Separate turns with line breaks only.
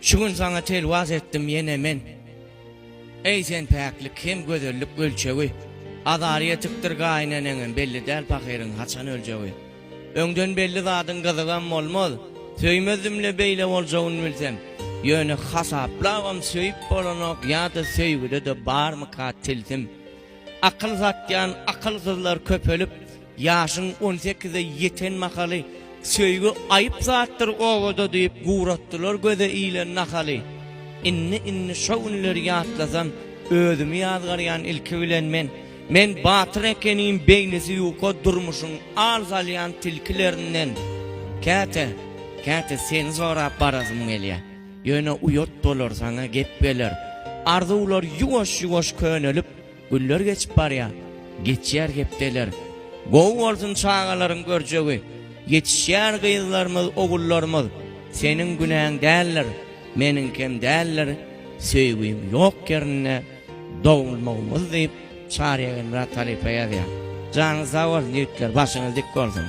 Şu gün sana telvaz ettim yine men. Ey sen päklik hem gözellik ölçeği. Adariye tıktır gaýnaneňin belli däl pakyryň haçan öljeği. Öňden belli zadyn gyzygan bolmaz. Söýmezimle beýle boljagyny bilsem. Ýöne hasaplawam söýüp bolanok ýa-da söýgüde de barmy katildim. Akyl zatýan akylsyzlar köpelip ýaşyň 18-e ýeten makaly söýgü aýyp zatdyr owada diýip guratdylar göze ile nakaly. Inni şoňları ýatlasam özümi ýazgarýan ilki bilen men batyr ekenim beýnesi ýoka durmuşyň arzalyan tilkilerinden käte sen zorap barazym gelýär. Ýöne uyot bolar sana gep beler. Arzular ýuwaş könelip güller geçip barýar. Geçýär gepdeler. Gow bolsun çağalaryň görjegi. Yetişýär gyzlarymyz, ogullarymyz. Senin günäň däller, meninkem däller. Söýgüim ýok ýerine dowulmagymyz diýip çareýän Murat Talipeýär. Janyňyz sag bolsun ýigitler, başyňyz dik bolsun.